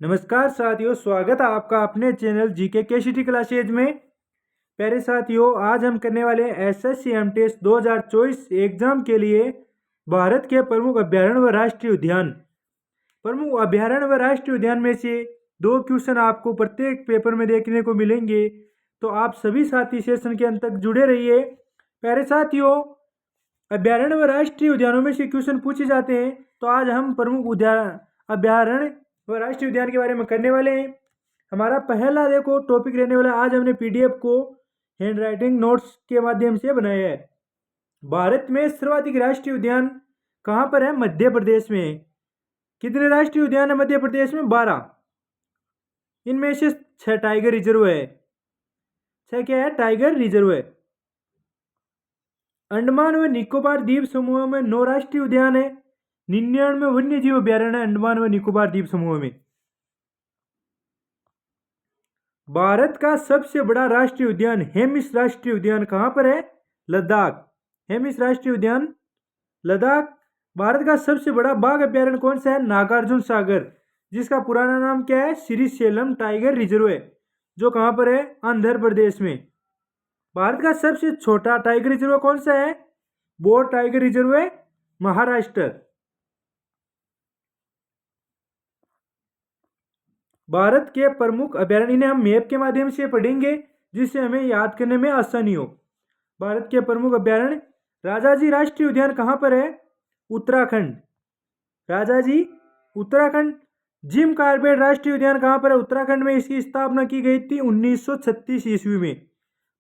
नमस्कार साथियों, स्वागत है आपका अपने चैनल जीके केसीटी क्लासेज में। प्यारे साथियों, आज हम करने वाले हैं एसएससी एमटीएस 2024 एग्जाम के लिए भारत के प्रमुख अभ्यारण्य व राष्ट्रीय उद्यान। प्रमुख अभ्यारण्य व राष्ट्रीय उद्यान में से दो क्वेश्चन आपको प्रत्येक पेपर में देखने को मिलेंगे, तो आप सभी साथी सेशन के अंत तक जुड़े रहिए। प्यारे साथियों, अभ्यारण्य व राष्ट्रीय उद्यानों में से क्वेश्चन पूछे जाते हैं, तो आज हम प्रमुख उद्यान अभ्यारण्य व राष्ट्रीय उद्यान के बारे में करने वाले हैं। हमारा पहला देखो टॉपिक रहने वाला, आज हमने पीडीएफ को हैंड राइटिंग नोट्स के माध्यम से बनाया है। भारत में सर्वाधिक राष्ट्रीय उद्यान कहाँ पर है? मध्य प्रदेश में है। कितने राष्ट्रीय उद्यान है मध्य प्रदेश में? 12। इनमें से 6 टाइगर रिजर्व है। 6 क्या है? टाइगर रिजर्व है। अंडमान व निकोबार द्वीप समूह में 9 राष्ट्रीय उद्यान है। 99 वन्य जीव अभ्यारण्य अंडमान व निकोबार द्वीप समूह में। भारत का सबसे बड़ा राष्ट्रीय उद्यान हेमिस राष्ट्रीय उद्यान कहां पर है? लद्दाख। हेमिस राष्ट्रीय उद्यान लद्दाख। भारत का सबसे बड़ा बाघ अभ्यारण्य कौन सा है? नागार्जुन सागर, जिसका पुराना नाम क्या है? श्रीशैलम टाइगर रिजर्व है, जो कहां पर है? आंध्र प्रदेश में। भारत का सबसे छोटा टाइगर रिजर्व कौन सा है? बोर टाइगर रिजर्व है, महाराष्ट्र। भारत के प्रमुख अभ्यारण्य, इन्हें हम मैप के माध्यम से पढ़ेंगे जिससे हमें याद करने में आसानी हो। भारत के प्रमुख अभ्यारण्य, राजाजी राष्ट्रीय उद्यान कहाँ पर है? उत्तराखंड। राजाजी उत्तराखंड। जिम कॉर्बेट राष्ट्रीय उद्यान कहाँ पर है? उत्तराखंड में। इसकी स्थापना की गई थी 1936 ईस्वी में।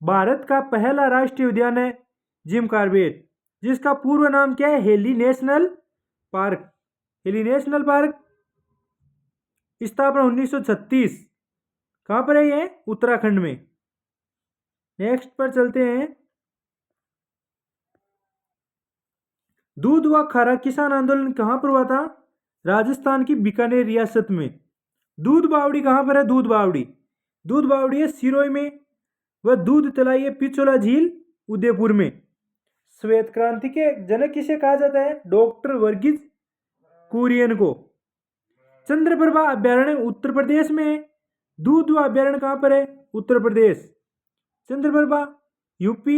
भारत का पहला राष्ट्रीय उद्यान है जिम कॉर्बेट, जिसका पूर्व नाम क्या है? Heli national park. Heli national park, स्थापना 1936। कहां पर है ये? उत्तराखंड में। नेक्स्ट पर चलते हैं। दूध व खारा किसान आंदोलन कहां पर हुआ था? राजस्थान की बीकानेर रियासत में। दूध बावड़ी कहां पर है? दूध बावड़ी। दूध बावड़ी है सिरोही में। वह दूध तलाई है पिछोला झील, उदयपुर में। श्वेत क्रांति के जनक किसे कहा जाता है? डॉक्टर वर्गीज कुरियन को। चंद्रप्रभा अभ्यारण्य उत्तर प्रदेश में है। दूधवा अभ्यारण्य कहां पर है? उत्तर प्रदेश। चंद्रप्रभा यूपी,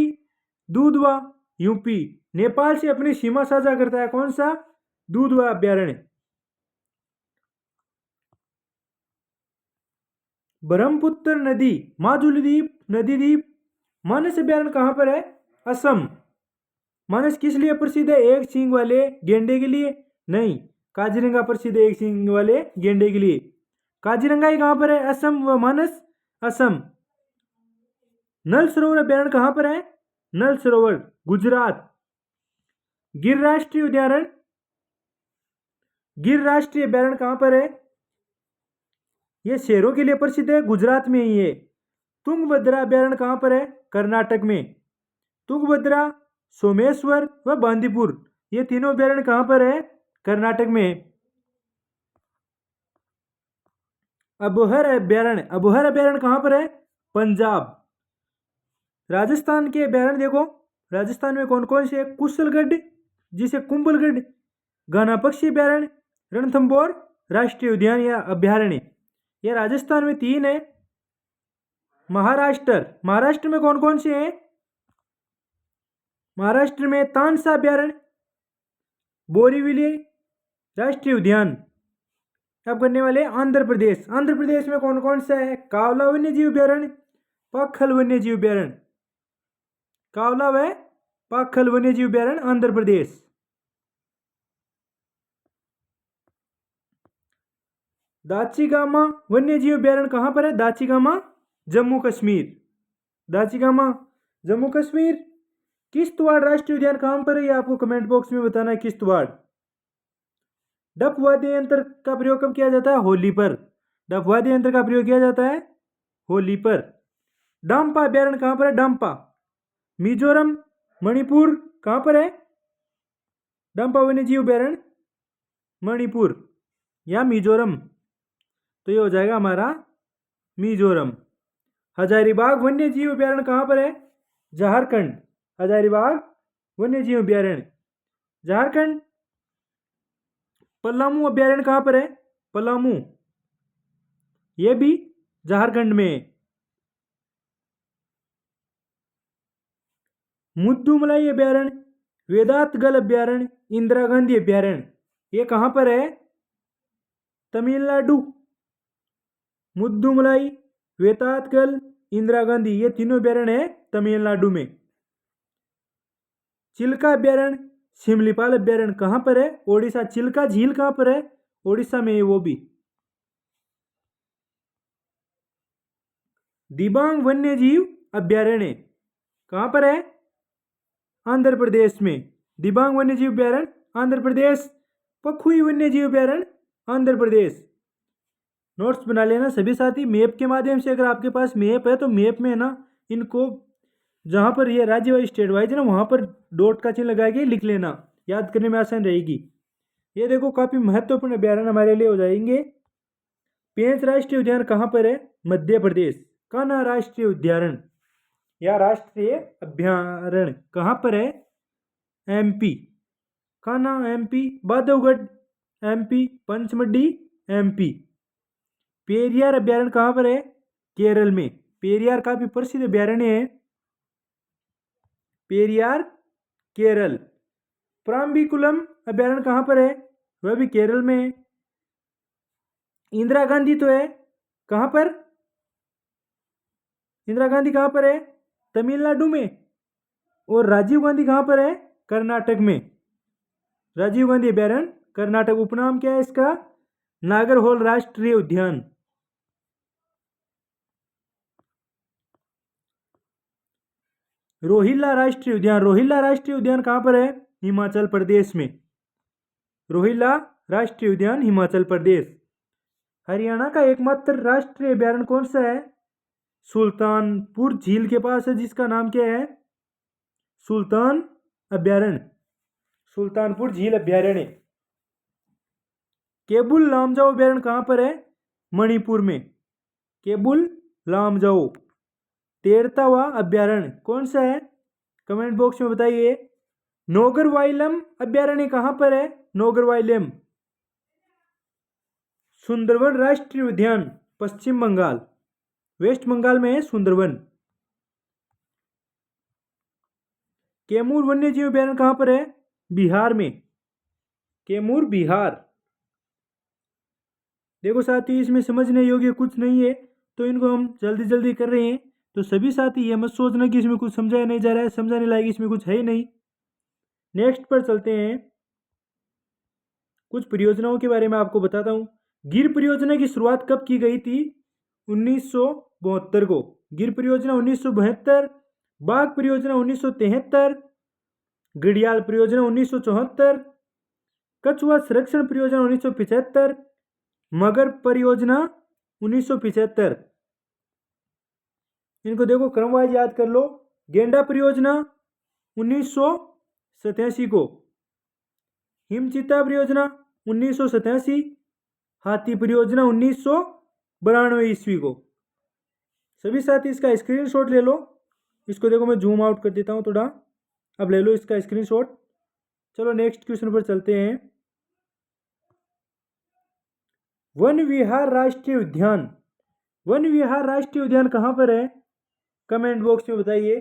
दूधवा यूपी। नेपाल से अपनी सीमा साझा करता है कौन सा? दूधवा अभ्यारण्य। ब्रह्मपुत्र नदी, माजुली द्वीप, नदी द्वीप। मानस अभ्यारण्य कहां पर है? असम। मानस किस लिए प्रसिद्ध है? एक सींग वाले गेंडे के लिए? नहीं, काजीरंगा प्रसिद्ध है एक सींग वाले गेंडे के लिए। काजीरंगा ही कहां पर है? असम। व मानस असम। नल सरोवर अभ्यारण्य कहां पर है? नल सरोवर गुजरात। गिर राष्ट्रीय उद्यान, गिर राष्ट्रीय अभ्यारण्य कहां पर है? यह शेरों के लिए प्रसिद्ध है, गुजरात में ही है। तुंगभद्रा अभ्यारण्य कहां पर है? कर्नाटक में। तुंगभद्रा, सोमेश्वर व बांदीपुर, ये तीनों अभ्यारण्य कहां पर है? कर्नाटक में। अबोहर अभ्यारण्य, अबोहर अभ्यारण्य कहां पर है? पंजाब। राजस्थान के अभ्यारण्य देखो, राजस्थान में कौन कौन से है? कुशलगढ़, जिसे कुंभलगढ़। घना पक्षी अभ्यारण्य, रणथंभौर राष्ट्रीय उद्यान या अभ्यारण्य, यह राजस्थान में 3 है। महाराष्ट्र, महाराष्ट्र में कौन कौन से हैं? महाराष्ट्र में तानसा अभ्यारण्य, बोरीवली राष्ट्रीय उद्यान। अब करने वाले आंध्र प्रदेश। आंध्र प्रदेश में कौन कौन सा है? कावला वन्य जीव अभ्यारण्य, पाखल वन्य जीव अभ्यारण्य। कावला व पाखल वन्य जीव अभ्यारण्य आंध्र प्रदेश। दाचीगामा वन्य जीव अभ्यारण्य कहां पर है? दाचीगामा जम्मू कश्मीर। दाचीगामा जम्मू कश्मीर। किश्तवाड़ राष्ट्रीय उद्यान कहां पर है? ये आपको कमेंट बॉक्स में बताना है। किश्तवाड़। डफ वाद्य यंत्र का प्रयोग कब किया जाता है? होली पर। डफ वाद्य यंत्र का प्रयोग किया जाता है होली पर। डांपा अभ्यारण्य कहां पर है? डांपा मिजोरम, मणिपुर। कहां पर है? डांपा वन्य जीव अभ्यारण्य मणिपुर या मिजोरम, तो ये हो जाएगा हमारा मिजोरम। हजारीबाग वन्य जीव अभ्यारण्य कहां पर है? झारखंड। हजारीबाग वन्य जीव अभ्यारण्य झारखंड। पलामू अभ्यारण्य कहां पर है? पलामू ये भी झारखंड में है। मुद्दुमलाई अभ्यारण्य, वेदांतगल अभ्यारण्य, इंदिरा गांधी अभ्यारण्य, ये कहाँ पर है? तमिलनाडु। मुद्दुमलाई, वेतातगल, इंदिरा गांधी, ये तीनों अभ्यारण्य है तमिलनाडु में। चिल्का अभ्यारण्य, सिमलीपाल अभ्यारण्य कहाँ पर है? ओडिशा। चिल्का झील कहाँ पर है? ओडिशा में है वो भी। दिबांग वन्य जीव अभ्यारण्य कहाँ पर है? आंध्र प्रदेश में। दिबांग वन्य जीव अभ्यारण्य आंध्र प्रदेश। पखुई वन्य जीव अभ्यारण्य आंध्र प्रदेश। नोट्स बना लेना सभी साथी मैप के माध्यम से। अगर आपके पास मैप है तो मैप में ना इनको जहाँ पर ये राज्य वाइज स्टेट वाइज है ना वहाँ पर डॉट का चिन्ह लगा के लिख लेना, याद करने में आसान रहेगी। ये देखो काफ़ी महत्वपूर्ण अभ्यारण्य हमारे लिए हो जाएंगे। पेंच राष्ट्रीय उद्यान कहाँ पर है? मध्य प्रदेश। कान्हा राष्ट्रीय उद्यान या राष्ट्रीय अभ्यारण्य कहाँ पर है? MP. Kanha MP. Bandhavgarh MP. Pachmarhi MP. Periyar अभ्यारण्य कहाँ पर है? केरल में। पेरियार काफी प्रसिद्ध अभ्यारण्य है। पेरियार केरल। प्राम्बिकुलम अभ्यारण्य कहाँ पर है? वह भी केरल में है। इंदिरा गांधी तो है कहाँ पर? इंदिरा गांधी कहाँ पर है? तमिलनाडु में। और राजीव गांधी कहाँ पर है? कर्नाटक में। राजीव गांधी अभ्यारण्य कर्नाटक। उपनाम क्या है इसका? नागरहोल राष्ट्रीय उद्यान। रोहिल्ला राष्ट्रीय उद्यान। रोहिल्ला राष्ट्रीय उद्यान कहाँ पर है? हिमाचल प्रदेश में। रोहिल्ला राष्ट्रीय उद्यान हिमाचल प्रदेश। हरियाणा का एकमात्र राष्ट्रीय अभ्यारण्य कौन सा है? सुल्तानपुर झील के पास है, जिसका नाम क्या है? सुल्तान अभ्यारण्य। सुल्तानपुर झील अभ्यारण्य। केबुल लामजाओ अभ्यारण्य कहाँ पर है? मणिपुर में। केबुल लामजाओ। 13वां अभ्यारण्य कौन सा है? कमेंट बॉक्स में बताइए। नोगरवाइलम अभ्यारण्य कहाँ पर है? नोगरवाइलम। सुंदरवन राष्ट्रीय उद्यान पश्चिम बंगाल। वेस्ट बंगाल में है सुंदरवन। कैमूर वन्य जीव अभ्यारण्य कहाँ पर है? बिहार में। कैमूर बिहार। देखो साथी इसमें समझने योग्य कुछ नहीं है तो इनको हम जल्दी जल्दी कर रहे हैं, तो सभी साथी ये मत सोचना कि इसमें कुछ समझाया नहीं जा रहा है, समझाने लायक इसमें कुछ है ही नहीं। नेक्स्ट पर चलते हैं। कुछ परियोजनाओं के बारे में आपको बताता हूँ। गिर परियोजना की शुरुआत कब की गई थी? 1972 को। गिर परियोजना 1972। बाघ परियोजना 1973। घड़ियाल परियोजना 1974। कछुआ संरक्षण परियोजना 1975। मगर परियोजना 1975। इनको देखो क्रमवाइज याद कर लो। गेंडा परियोजना 1987 को। हिमचीता परियोजना 1987। हाथी परियोजना 1992 ईस्वी को। सभी साथी इसका स्क्रीनशॉट ले लो। इसको देखो मैं जूम आउट कर देता हूँ थोड़ा। अब ले लो इसका स्क्रीनशॉट। चलो नेक्स्ट क्वेश्चन पर चलते हैं। वन विहार राष्ट्रीय उद्यान। वन विहार राष्ट्रीय उद्यान कहाँ पर है? कमेंट बॉक्स में बताइए।